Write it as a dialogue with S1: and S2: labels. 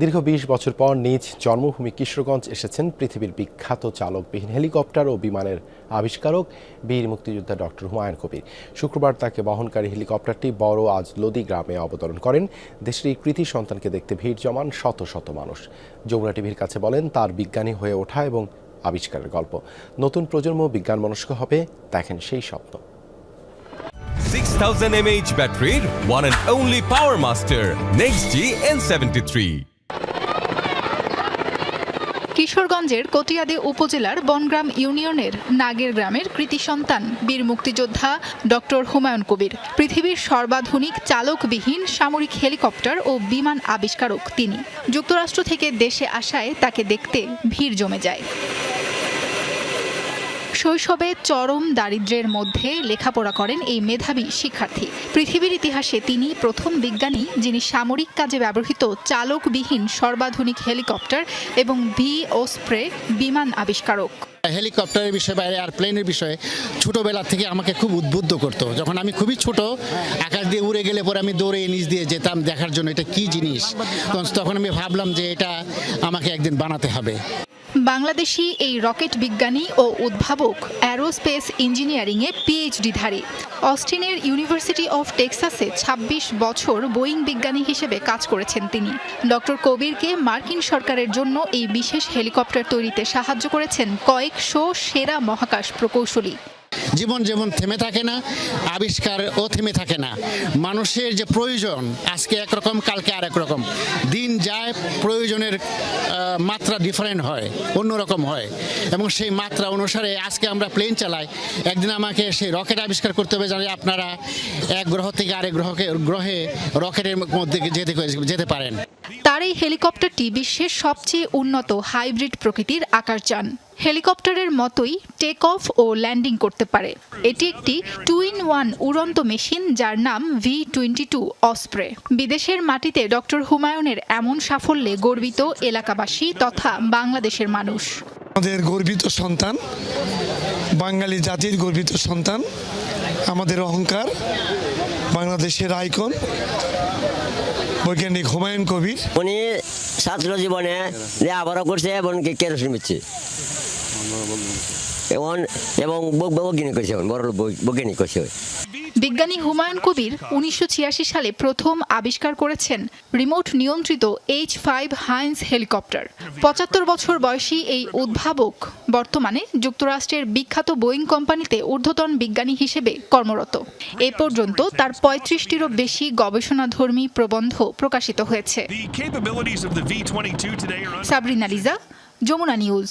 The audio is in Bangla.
S1: দীর্ঘ ২০ বছর পর নিজ জন্মভূমি কিশোরগঞ্জ এসেছেন পৃথিবীর বিখ্যাত চালকবিহীন হেলিকপ্টার ও বিমানের আবিষ্কারক বীর মুক্তিযোদ্ধা ডক্টর হুমায়ুন কবির। শুক্রবার তাকে বহনকারী হেলিকপ্টারটি বড় আজলদি গ্রামে অবতরণ করেন। দেশের এই কৃতি সন্তানকে দেখতে ভিড় জমান শত শত মানুষ। যমুনা টিভির কাছে বলেন, তার বিজ্ঞানী হয়ে ওঠা এবং আবিষ্কারের গল্প। নতুন প্রজন্ম বিজ্ঞানমনস্ক হবে, দেখেন সেই স্বপ্ন।
S2: 6000 mAh battery, one and only Power Master, NextG N73.
S3: কিশোরগঞ্জের কটিয়াদী উপজেলার বনগ্রাম ইউনিয়নের নাগের গ্রামের কৃতি সন্তান বীর মুক্তিযোদ্ধা ডক্টর হুমায়ুন কবির। পৃথিবীর সর্বাধুনিক চালকবিহীন সামরিক হেলিকপ্টার ও বিমান আবিষ্কারক তিনি। যুক্তরাষ্ট্র থেকে দেশে আসায় তাকে দেখতে ভিড় জমে যায়। শৈশবে চরম দারিদ্র্যের মধ্যে লেখাপড়া করেন এই মেধাবী শিক্ষার্থী। পৃথিবীর ইতিহাসে তিনি প্রথম বিজ্ঞানী যিনি সামরিক কাজে ব্যবহৃত চালকবিহীন সর্বাধুনিক হেলিকপ্টার এবং ওসপ্রে বিমান আবিষ্কারক।
S4: হেলিকপ্টারের বিষয়ে বা এয়ারপ্লেনের বিষয়ে ছোটবেলা থেকে আমাকে খুব উদ্বুদ্ধ করতো। যখন আমি খুবই ছোট, আকাশ দিয়ে উড়ে গেলে পরে আমি দৌড়ে নিচ দিয়ে যেতাম দেখার জন্য এটা কি জিনিস। তখন আমি ভাবলাম যে এটা আমাকে একদিন বানাতে হবে।
S3: বাংলাদেশি এই রকেট বিজ্ঞানী ও উদ্ভাবক অ্যারোস্পেস ইঞ্জিনিয়ারিংয়ে পিএইচডিধারী। অস্টিনের ইউনিভার্সিটি অফ টেক্সাসে ২৬ বছর বোয়িং বিজ্ঞানী হিসেবে কাজ করেছেন তিনি। ডক্টর কবিরকে মার্কিন সরকারের জন্য এই বিশেষ হেলিকপ্টার তৈরিতে সাহায্য করেছেন কয়েকশো সেরা মহাকাশ প্রকৌশলী।
S4: জীবন যেমন থেমে থাকে না, আবিষ্কারও থেমে থাকে না। মানুষের যে প্রয়োজন আজকে একরকম, কালকে আরেক রকম। দিন যায়, প্রয়োজনের মাত্রা ডিফারেন্ট হয়, অন্যরকম হয়, এবং সেই মাত্রা অনুসারে আজকে আমরা প্লেন চালাই। একদিন আমাকে সেই রকেট আবিষ্কার করতে হবে, জানি আপনারা এক গ্রহ থেকে আরেক গ্রহে রকেটের মধ্যে যেতে পারেন।
S3: তার এই হেলিকপ্টারটি বিশ্বের সবচেয়ে উন্নত হাইব্রিড প্রকৃতির আকাশযান। হেলিকপ্টারের মতোই টেক অফ ও ল্যান্ডিং করতে পারে। এটি একটি 2-in-1 উড়ন্ত মেশিন, যার নাম V-22 অসপ্রে। বিদেশের মাটিতে ডক্টর হুমায়ুনের এমন সাফল্যে গর্বিত এলাকাবাসী তথা বাংলাদেশের মানুষ।
S5: আমাদের গর্বিত সন্তান, বাঙালি জাতির গর্বিত সন্তান, আমাদের অহংকার, বাংলাদেশের আইকন বৈজ্ঞানিক হুমায়ুন কবির।
S6: উনি ছাত্র জীবনে লেখাপড়া করছে এবং কেরোসিন বেচছে এবং বৈজ্ঞানিক করছে, বড় বৈজ্ঞানিক করছে।
S3: বিজ্ঞানী হুমায়ুন কবির ১৯৮৬ সালে প্রথম আবিষ্কার করেছেন রিমোট নিয়ন্ত্রিত H-5 হাইন্স হেলিকপ্টার। ৭৫ বছর বয়সী এই উদ্ভাবক বর্তমানে যুক্তরাষ্ট্রের বিখ্যাত বোয়িং কোম্পানিতে ঊর্ধ্বতন বিজ্ঞানী হিসেবে কর্মরত। এ পর্যন্ত তার ৩৫টিরও বেশি গবেষণাধর্মী প্রবন্ধ প্রকাশিত হয়েছে। সাবরিনা লিজা, যমুনা নিউজ।